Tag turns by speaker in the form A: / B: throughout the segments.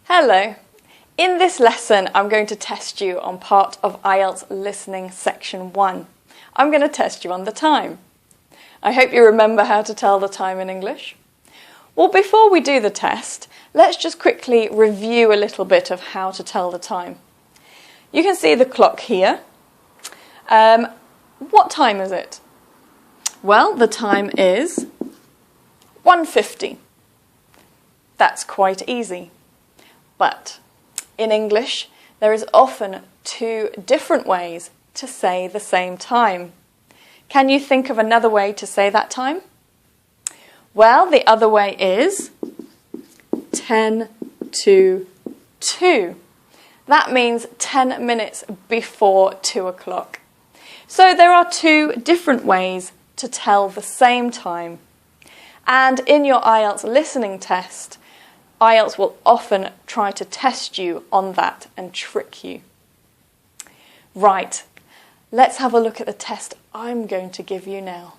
A: Hello. In this lesson, I'm going to test you on part of IELTS listening section 1. I'm going to test you on the time. I hope you remember how to tell the time in English. Well, before we do the test, let's just quickly review a little bit of how to tell the time. You can see the clock here. What time is it? Well, the time is 1:50. That's quite easy. But in English, there is often two different ways to say the same time. Can you think of another way to say that time? Well, the other way is 10 to 2. That means 10 minutes before 2 o'clock. So there are two different ways to tell the same time. And in your IELTS listening test, IELTS will often try to test you on that and trick you. Right, let's have a look at the test I'm going to give you now.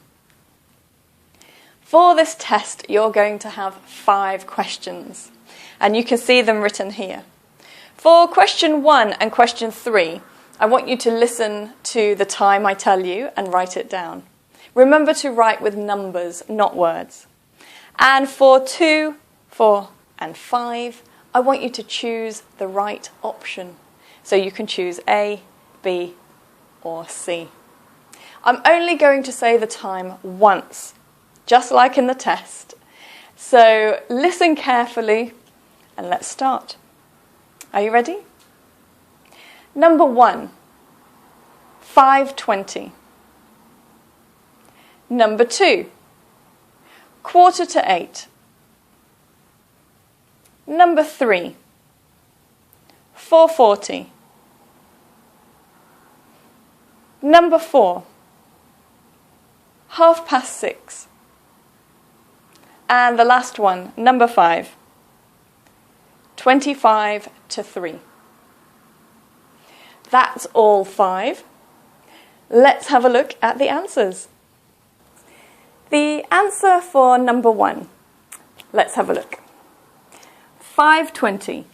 A: For this test, you're going to have 5 questions, and you can see them written here. For question 1 and question 3, I want you to listen to the time I tell you and write it down. Remember to write with numbers, not words. And for 2, 4, and 5, I want you to choose the right option. So you can choose A, B, or C. I'm only going to say the time once, just like in the test. So listen carefully and let's start. Are you ready? Number 1, 5:20. Number 2, 7:45. Number 3, 4:40. Number 4, 6:30. And the last one, number 5, 25 to 3. That's all 5. Let's have a look at the answers. The answer for number 1, let's have a look. 5:20.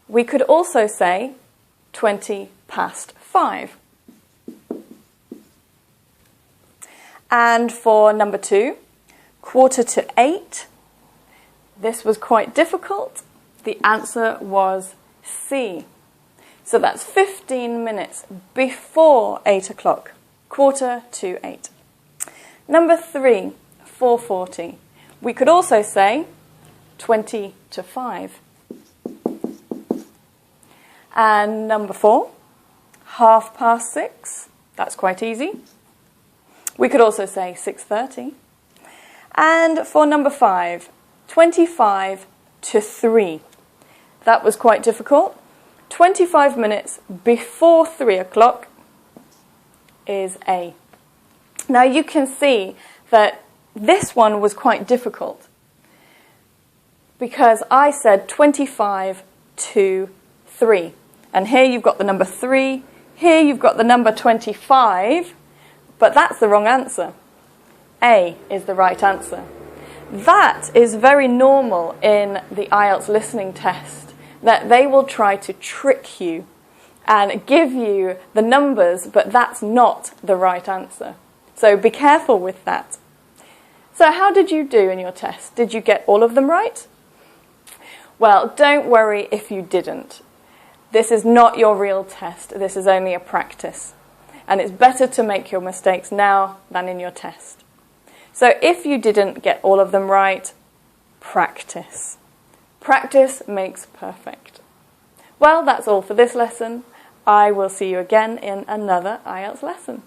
A: We could also say 5:20. And for number 2, 7:45. This was quite difficult. The answer was C. So that's 15 minutes before 8 o'clock, 7:45. Number 3, 4:40. We could also say 20 to 5. And number 4, 6:30. That's quite easy. We could also say 6:30. And for number 5, 25 to 3. That was quite difficult. 25 minutes before 3 o'clock is A. Now you can see that this one was quite difficult because I said 25 to 3. And here you've got the number 3, here you've got the number 25, but that's the wrong answer. A is the right answer. That is very normal in the IELTS listening test, that they will try to trick you and give you the numbers, but that's not the right answer. So be careful with that. So how did you do in your test? Did you get all of them right? Well, don't worry if you didn't. This is not your real test. This is only a practice. And it's better to make your mistakes now than in your test. So if you didn't get all of them right, practice. Practice makes perfect. Well, that's all for this lesson. I will see you again in another IELTS lesson.